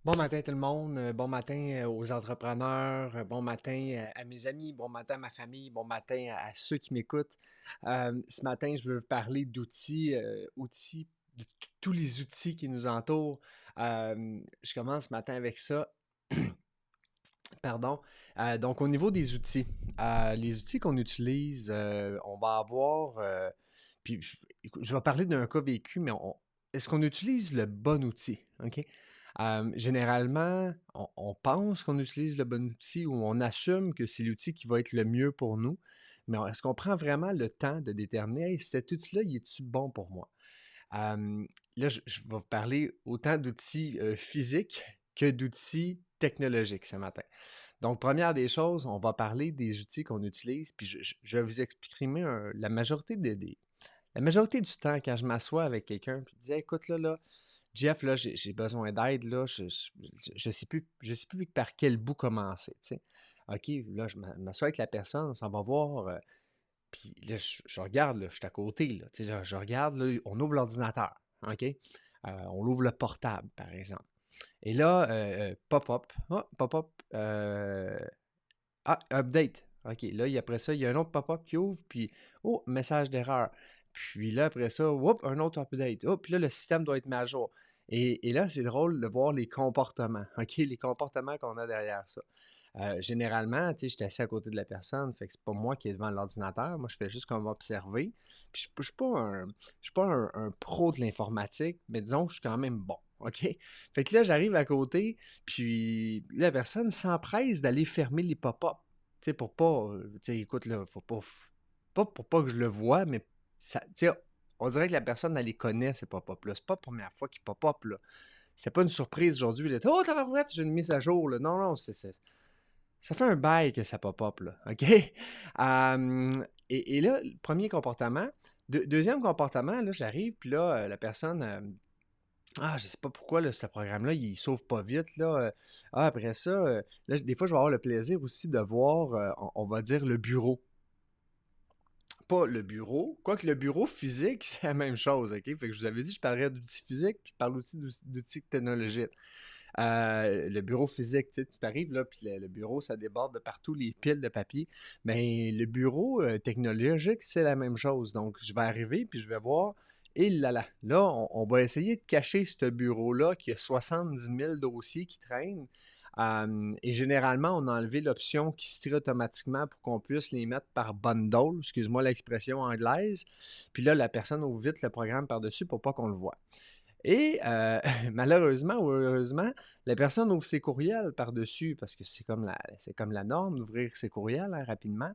Bon matin tout le monde, bon matin aux entrepreneurs, bon matin à mes amis, bon matin à ma famille, bon matin à ceux qui m'écoutent. Ce matin, je veux vous parler d'outils, de tous les outils qui nous entourent. Je commence ce matin avec ça. Pardon. Donc, au niveau des outils, les outils qu'on utilise, on va avoir, puis écoute, je vais parler d'un cas vécu, mais est-ce qu'on utilise le bon outil? OK? Généralement, on pense qu'on utilise le bon outil ou on assume que c'est l'outil qui va être le mieux pour nous, mais est-ce qu'on prend vraiment le temps de déterminer, hey, cet outil-là, il est-tu bon pour moi? Là, je vais vous parler autant d'outils physiques que d'outils technologiques ce matin. Donc, première des choses, on va parler des outils qu'on utilise, puis je vais vous exprimer la majorité du temps quand je m'assois avec quelqu'un, puis je dis écoute, là, Jeff, là, j'ai besoin d'aide, là, je sais plus par quel bout commencer, tu sais. OK, là, je m'assois avec la personne, on s'en va voir, puis là, je regarde, là, je suis à côté, là, tu sais, je regarde, là, on ouvre l'ordinateur, OK? On ouvre le portable, par exemple. Et là, pop-up, ah, pop-up, update. OK, là, après ça, il y a un autre pop-up qui ouvre, puis, oh, message d'erreur. Puis là, après ça, whoop, un autre update. Oh, puis là, le système doit être mis à jour. Et là, c'est drôle de voir les comportements, OK? Les comportements qu'on a derrière ça. Généralement, tu sais, je suis assis à côté de la personne, fait que c'est pas moi qui est devant l'ordinateur. Moi, je fais juste comme observer. Puis je suis pas je suis pas un pro de l'informatique, mais disons que je suis quand même bon, OK? Fait que là, j'arrive à côté, puis la personne s'empresse d'aller fermer les pop-up. Tu sais, pour pas, tu sais, écoute, là, faut pas, pas pour pas que je le vois, mais ça, tu sais, on dirait que la personne, elle les connaît, ces pop-up-là. C'est pas la première fois qu'ils pop-up, là. C'était pas une surprise aujourd'hui. Là. Oh, tabarouette, j'ai une mise à jour, là. Non, non, ça fait un bail que ça pop-up, là. OK? Et là, le premier comportement. Deuxième comportement, là, j'arrive, puis là, la personne, ah, je sais pas pourquoi, là, ce programme-là, il s'ouvre pas vite, là. Ah, après ça, là, des fois, je vais avoir le plaisir aussi de voir, on va dire, le bureau. Pas le bureau, quoique le bureau physique, c'est la même chose, OK? Fait que je vous avais dit, je parlerais d'outils physiques, puis je parle aussi d'outils technologiques. Le bureau physique, tu sais, tu t'arrives là, puis le bureau, ça déborde de partout, les piles de papier. Mais le bureau technologique, c'est la même chose. Donc, je vais arriver, puis je vais voir, et là, on va essayer de cacher ce bureau-là qui a 70 000 dossiers qui traînent. Et généralement, on a enlevé l'option qui se trie automatiquement pour qu'on puisse les mettre par bundle, excuse-moi l'expression anglaise. Puis là, la personne ouvre vite le programme par-dessus pour pas qu'on le voit. Et malheureusement ou heureusement, la personne ouvre ses courriels par-dessus parce que c'est comme la norme d'ouvrir ses courriels hein, rapidement.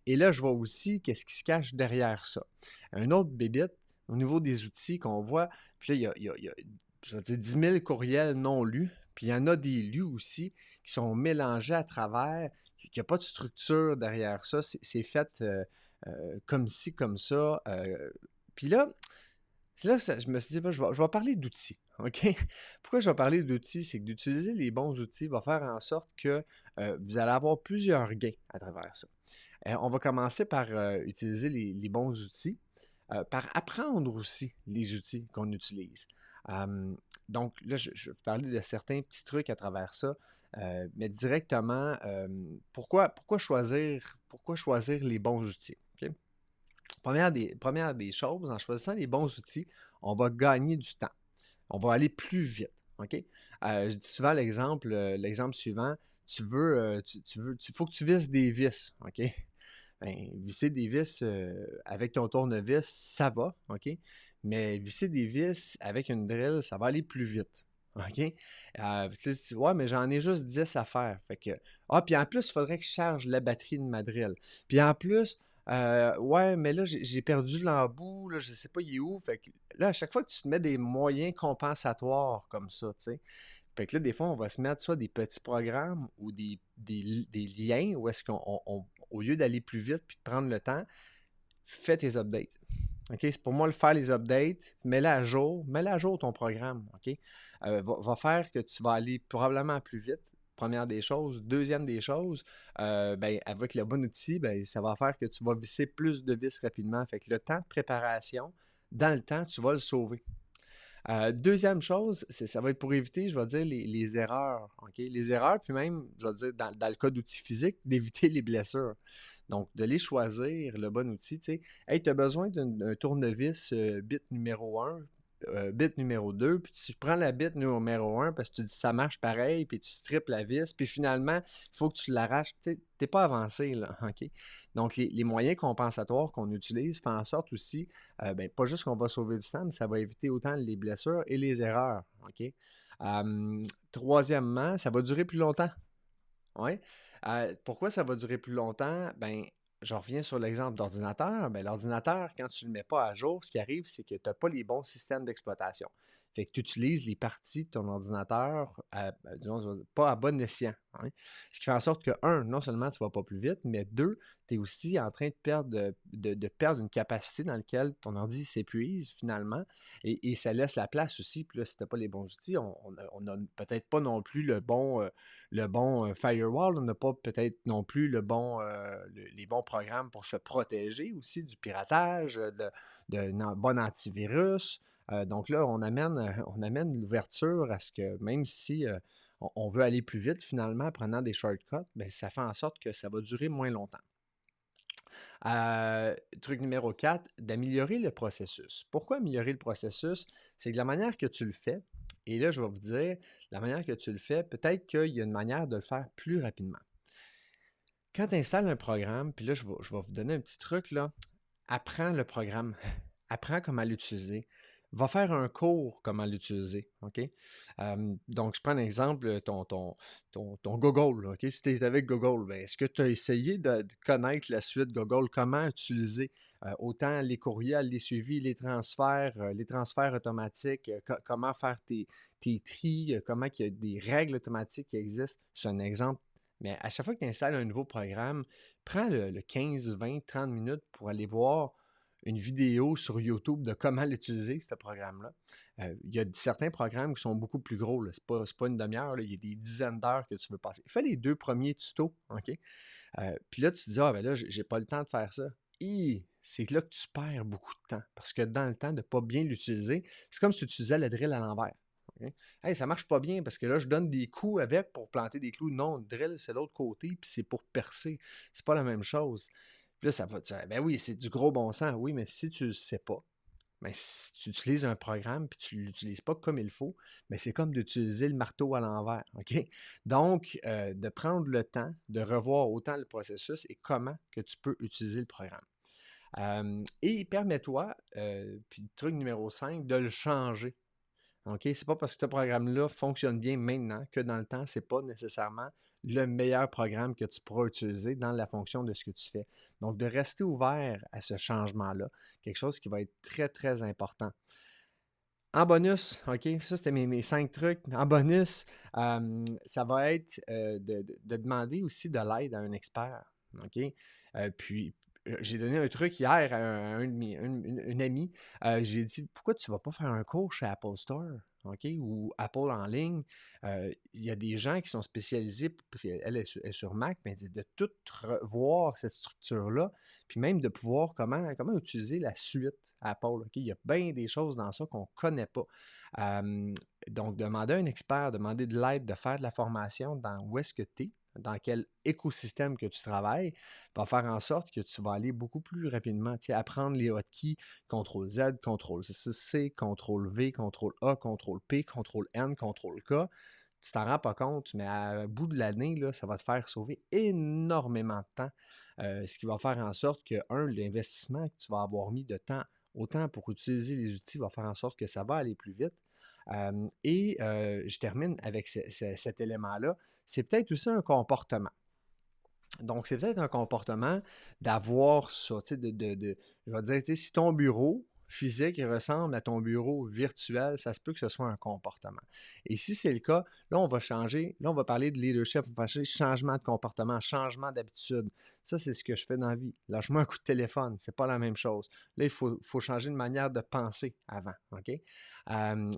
Et là, je vois aussi qu'est-ce qui se cache derrière ça. Un autre bébite, au niveau des outils qu'on voit, puis là, il y a, je vais dire, 10 000 courriels non lus, puis il y en a des lus aussi qui sont mélangés à travers. Il n'y a pas de structure derrière ça. C'est fait comme ci, comme ça. Puis là, c'est là que je me suis dit, bah, je vais parler d'outils. OK? Pourquoi je vais parler d'outils? C'est que d'utiliser les bons outils va faire en sorte que vous allez avoir plusieurs gains à travers ça. On va commencer par utiliser les bons outils, par apprendre aussi les outils qu'on utilise. Euh, donc là, je vais vous parler de certains petits trucs à travers ça, mais directement, pourquoi choisir les bons outils? OK? Première des choses, en choisissant les bons outils, on va gagner du temps. On va aller plus vite. OK? Je dis souvent l'exemple suivant, faut que tu visses des vis. OK? Ben, visser des vis avec ton tournevis, ça va. OK? Mais visser des vis avec une drill, ça va aller plus vite. OK? Là, tu dis, ouais, mais j'en ai juste 10 à faire. Fait que, puis en plus, il faudrait que je charge la batterie de ma drill. Puis en plus, ouais, mais là, j'ai perdu l'embout, là, je sais pas, il est où. Fait que là, à chaque fois que tu te mets des moyens compensatoires comme ça, tu sais, fait que là, des fois, on va se mettre soit des petits programmes ou des liens où est-ce au lieu d'aller plus vite puis de prendre le temps, fais tes updates. OK? C'est pour moi le faire les updates, mets-le à jour ton programme. OK? Va faire que tu vas aller probablement plus vite. Première des choses. Deuxième des choses, ben, avec le bon outil, ben, ça va faire que tu vas visser plus de vis rapidement. Fait que le temps de préparation, dans le temps, tu vas le sauver. Deuxième chose, ça va être pour éviter, je vais dire, les erreurs. OK? Les erreurs, puis même, je vais dire, dans le cas d'outils physiques, d'éviter les blessures. Donc, de les choisir, le bon outil, tu sais. Hey, tu as besoin d'un tournevis bit numéro un, bit numéro 2, puis tu prends la bit numéro un parce que tu dis ça marche pareil, puis tu strippes la vis, puis finalement, il faut que tu l'arraches. Tu sais, t'es pas avancé, là, OK? Donc, les moyens compensatoires qu'on utilise font en sorte aussi, ben, pas juste qu'on va sauver du temps, mais ça va éviter autant les blessures et les erreurs, OK? Troisièmement, ça va durer plus longtemps. Ouais. Pourquoi ça va durer plus longtemps? Ben, je reviens sur l'exemple d'ordinateur. Ben, l'ordinateur, quand tu ne le mets pas à jour, ce qui arrive, c'est que tu n'as pas les bons systèmes d'exploitation. Fait que tu utilises les parties de ton ordinateur disons, pas à bon escient. Hein. Ce qui fait en sorte que, un, non seulement tu ne vas pas plus vite, mais deux, tu es aussi en train de perdre, de perdre une capacité dans laquelle ton ordi s'épuise finalement. Et ça laisse la place aussi. Puis là, si tu n'as pas les bons outils, on n'a peut-être pas non plus le bon firewall, on n'a pas peut-être non plus les bons programmes pour se protéger aussi du piratage, d'un bon antivirus. Donc là, on amène l'ouverture à ce que même si on veut aller plus vite finalement en prenant des shortcuts, ben, ça fait en sorte que ça va durer moins longtemps. Truc numéro 4, d'améliorer le processus. Pourquoi améliorer le processus? C'est de la manière que tu le fais. Et là, je vais vous dire, la manière que tu le fais, peut-être qu'il y a une manière de le faire plus rapidement. Quand tu installes un programme, puis là, je vais vous donner un petit truc, là. Apprends le programme. Apprends comment l'utiliser. Va faire un cours comment l'utiliser. OK? Donc, je prends un exemple, ton Google. OK? Si tu es avec Google, ben, est-ce que tu as essayé de connaître la suite Google? Comment utiliser autant les courriels, les suivis, les transferts automatiques, comment faire tes tris, comment il y a des règles automatiques qui existent? C'est un exemple. Mais à chaque fois que tu installes un nouveau programme, prends le 15, 20, 30 minutes pour aller voir une vidéo sur YouTube de comment l'utiliser, ce programme-là. Il y a certains programmes qui sont beaucoup plus gros. Ce n'est pas une demi-heure. Il y a des dizaines d'heures que tu veux passer. Fais les 2 premiers tutos. OK? Puis là, tu te dis, ah ben là, j'ai pas le temps de faire ça. C'est là que tu perds beaucoup de temps. Parce que dans le temps de ne pas bien l'utiliser, c'est comme si tu utilisais le drill à l'envers. Okay? Hey, ça marche pas bien parce que là, je donne des coups avec pour planter des clous. Non, le drill, c'est l'autre côté, puis c'est pour percer. C'est pas la même chose. Puis là, ça va te dire, ben oui, c'est du gros bon sens. Oui, mais si tu le sais pas, ben, si tu utilises un programme puis tu ne l'utilises pas comme il faut, ben, c'est comme d'utiliser le marteau à l'envers. OK? Donc, de prendre le temps de revoir autant le processus et comment que tu peux utiliser le programme. Et permets-toi, puis le truc numéro 5, de le changer. OK? C'est pas parce que ce programme-là fonctionne bien maintenant que dans le temps, c'est pas nécessairement le meilleur programme que tu pourras utiliser dans la fonction de ce que tu fais. Donc, de rester ouvert à ce changement-là, quelque chose qui va être très, très important. En bonus, OK, ça c'était mes 5 trucs. En bonus, ça va être de demander aussi de l'aide à un expert. OK? Puis, j'ai donné un truc hier à une amie. J'ai dit, pourquoi tu ne vas pas faire un cours chez Apple Store? OK? Ou Apple en ligne. Il y a des gens qui sont spécialisés, parce qu'elle est sur Mac, mais de tout revoir cette structure-là, puis même de pouvoir comment utiliser la suite Apple. OK? Il y a bien des choses dans ça qu'on ne connaît pas. Donc, demander à un expert, demander de l'aide, de faire de la formation dans où est-ce que tu es, dans quel écosystème que tu travailles, va faire en sorte que tu vas aller beaucoup plus rapidement. Tu sais, apprendre les hotkeys, CTRL-Z, CTRL-C, CTRL-V, CTRL-A, CTRL-P, CTRL-N, CTRL-K. Tu t'en rends pas compte, mais à bout de l'année, là, ça va te faire sauver énormément de temps. Ce qui va faire en sorte que, l'investissement que tu vas avoir mis de temps, autant pour utiliser les outils, va faire en sorte que ça va aller plus vite. Je termine avec cet élément-là. C'est peut-être aussi un comportement. Donc, c'est peut-être un comportement d'avoir ça, tu sais, je vais dire, tu sais, si ton bureau physique ressemble à ton bureau virtuel, ça se peut que ce soit un comportement. Et si c'est le cas, là, on va changer, là, on va parler de leadership, on va parler changement de comportement, changement d'habitude. Ça, c'est ce que je fais dans la vie. Lâche-moi un coup de téléphone, c'est pas la même chose. Là, il faut changer de manière de penser avant, OK?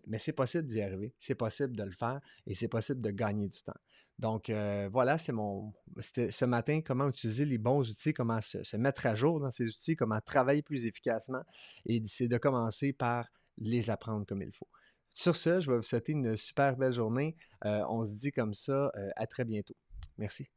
Mais c'est possible d'y arriver, c'est possible de le faire et c'est possible de gagner du temps. Donc, voilà, c'était ce matin, comment utiliser les bons outils, comment se mettre à jour dans ces outils, comment travailler plus efficacement. Et c'est de commencer par les apprendre comme il faut. Sur ce, je vais vous souhaiter une super belle journée. On se dit comme ça, à très bientôt. Merci.